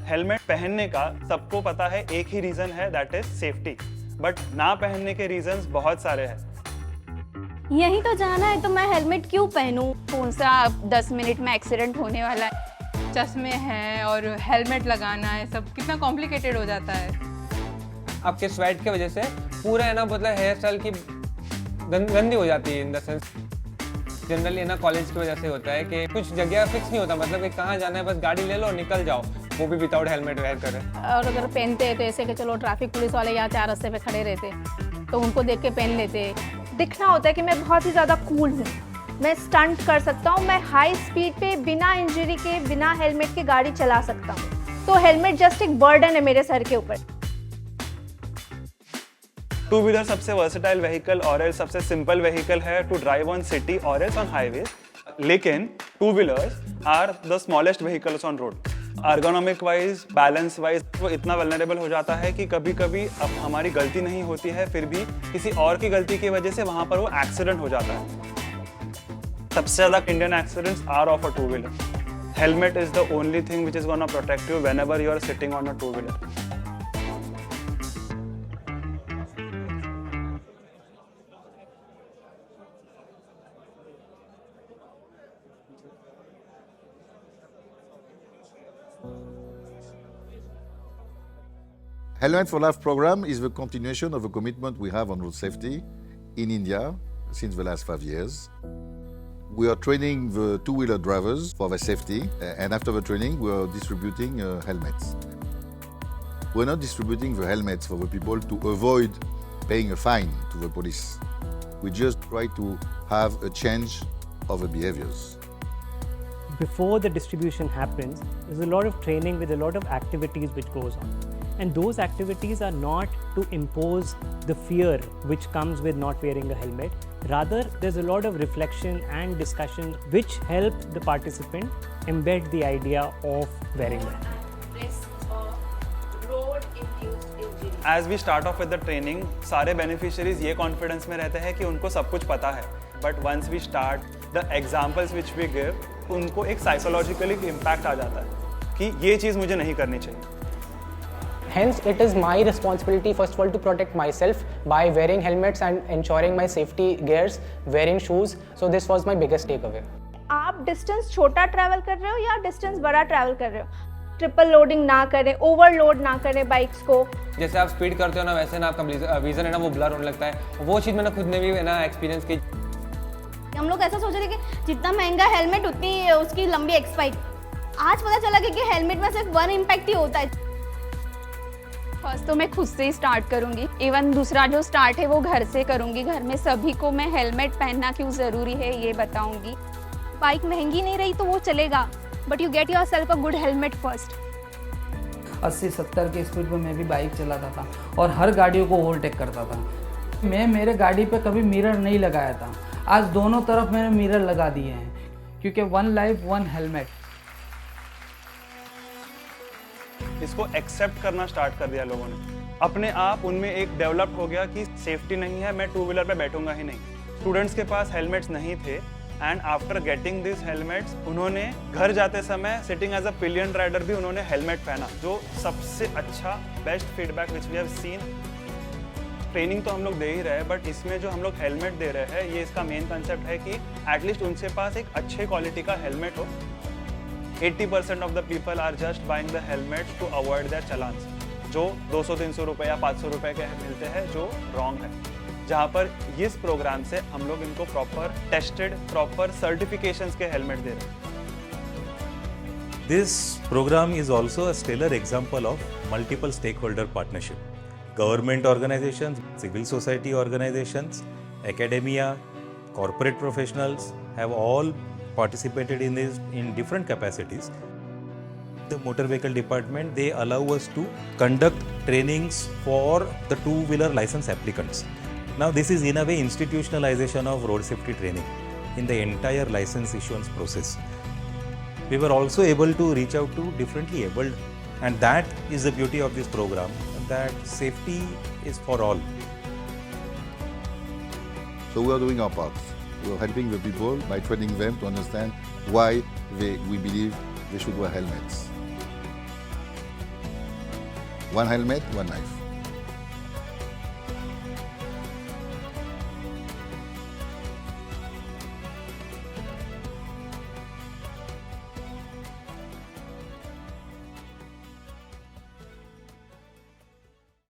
Helmet पहनने का सबको पता है एक ही रीजन है, दैट इज सेफ्टी। बट ना पहनने के रीजंस बहुत सारे हैं। यही तो जाना है तो मैं हेलमेट क्यों पहनूं? कौन सा 10 मिनट में एक्सीडेंट होने वाला है। चश्मे हैं और हेलमेट लगाना है, सब कितना कॉम्प्लिकेटेड हो जाता है। आपके स्वेट की वजह से पूरा है ना, मतलब हेयर स्टाइल की गंदी हो जाती है। इन द सेंस जनरली है ना, कॉलेज की वजह से होता है कि कुछ जगह फिक्स नहीं होता, मतलब कि कहाँ जाना है, बस गाड़ी ले लो और निकल जाओ, वो भी विदाउट हेलमेट वेयर करें। और अगर पहनते तो ऐसे कि चलो ट्रैफिक पुलिस वाले यहाँ 4 रास्ते पे खड़े रहते तो उनको देख के पहन लेते। दिखना होता है कि मैं बहुत ही ज़्यादा कूल हूँ, मैं स्टंट कर सकता हूँ, मैं हाई स्पीड पे बिना इंजरी के बिना हेलमेट के गाड़ी चला सकता हूँ। तो हेलमेट जस्ट एक बर्डन है मेरे सर के ऊपर। टू व्हीलर सबसे वर्सेटाइल व्हीकल और एल्स सबसे सिंपल व्हीकल है टू ड्राइव ऑन सिटी और एल्स ऑन हाईवे। लेकिन two wheelers are the smallest vehicles on road. Ergonomic wise, balance wise वो इतना वल्नरेबल हो जाता है कि कभी कभी अब हमारी गलती नहीं होती है, फिर भी किसी और की गलती की वजह से वहां पर वो एक्सीडेंट हो जाता है। सबसे ज्यादा Indian accidents are of a two wheeler. Helmet is the only thing which is gonna protect you whenever you are sitting on a two wheeler. Helmet for Life program is the continuation of a commitment we have on road safety in India since the last 5 years. We are training the two-wheeler drivers for their safety, and after the training, we are distributing helmets. We're not distributing the helmets for the people to avoid paying a fine to the police. We just try to have a change of the behaviors. Before the distribution happens, there's a lot of training with a lot of activities which goes on. And those activities are not to impose the fear which comes with not wearing a helmet. Rather, there's a lot of reflection and discussion which help the participant embed the idea of wearing it. As we start off with the training, सारे beneficiaries ये confidence में रहते हैं कि उनको सब कुछ पता है। But once we start, the examples which we give, उनको एक psychologically impact आ जाता है कि ये चीज़ मुझे नहीं करनी चाहिए। Hence, it is my responsibility first of all to protect myself by wearing helmets and ensuring my safety gears, wearing shoes. So this was my biggest takeaway. आप डिस्टेंस छोटा ट्रैवल कर रहे हो या डिस्टेंस बड़ा ट्रैवल कर रहे हो, ट्रिपल लोडिंग ना करें, ओवरलोड ना करें बाइक्स को। जैसे आप स्पीड करते हो ना, वैसे ना आपका विजन है ना वो ब्लर होने लगता है। वो चीज़ मैंने खुद ने भी है ना एक्सपीरियंस की। हम लोग ऐसा सोच रहे कि जितना महंगा हेलमेट उतनी उसकी लंबी एक्सपायरी। आज पता चला कि हेलमेट में सिर्फ 1 इम्पैक्ट ही होता है। फर्स्ट तो मैं खुद से ही स्टार्ट करूंगी। इवन दूसरा जो स्टार्ट है वो घर से करूंगी। घर में सभी को मैं हेलमेट पहनना क्यों ज़रूरी है ये बताऊंगी। बाइक महंगी नहीं रही तो वो चलेगा, but you get yourself a good helmet first. 80-70 की स्पीड पे मैं भी बाइक चलाता था और हर गाड़ियों को ओवरटेक करता था। मैं मेरे गाड़ी पे कभी मिरर नहीं लगाया था, आज दोनों तरफ मैंने मिरर लगा दिए हैं, क्योंकि 1 लाइफ 1 हेलमेट। इसको एक्सेप्ट करना स्टार्ट कर दिया लोगों ने। अपने आप उनमें एक डेवलप हो गया कि सेफ्टी नहीं है, मैं टू व्हीलर पे बैठूंगा ही नहीं। स्टूडेंट्स के पास हेलमेट्स नहीं थे and after getting this helmets उन्होंने घर जाते समय sitting as a pillion rider भी उन्होंने हेलमेट पहना, जो सबसे अच्छा best feedback which we have seen. Training तो हम लोग दे ही रहे हैं, बट इसमें जो हम लोग हेलमेट दे रहे हैं ये इसका मेन कंसेप्ट है कि एटलीस्ट उनके पास एक अच्छे क्वालिटी का हेलमेट हो। 80% of the people are just buying the helmets to avoid their challans, जो 200-300 रुपये या 500 रुपये के मिलते हैं, जो रॉन्ग है। जहाँ पर इस प्रोग्राम से हम लोग इनको प्रॉपर टेस्टेड, प्रॉपर सर्टिफिकेशंस के हेलमेट दे रहे हैं। This program is also a stellar example of multiple stakeholder partnership. Government organizations, civil society organizations, academia, corporate professionals have all participated in this in different capacities. The motor vehicle department, they allow us to conduct trainings for the two-wheeler license applicants. Now this is in a way institutionalization of road safety training in the entire license issuance process. We were also able to reach out to differently abled, and that is the beauty of this program, that safety is for all. So we are doing our part. We are helping the people by training them to understand why we believe they should wear helmets. One helmet, one knife.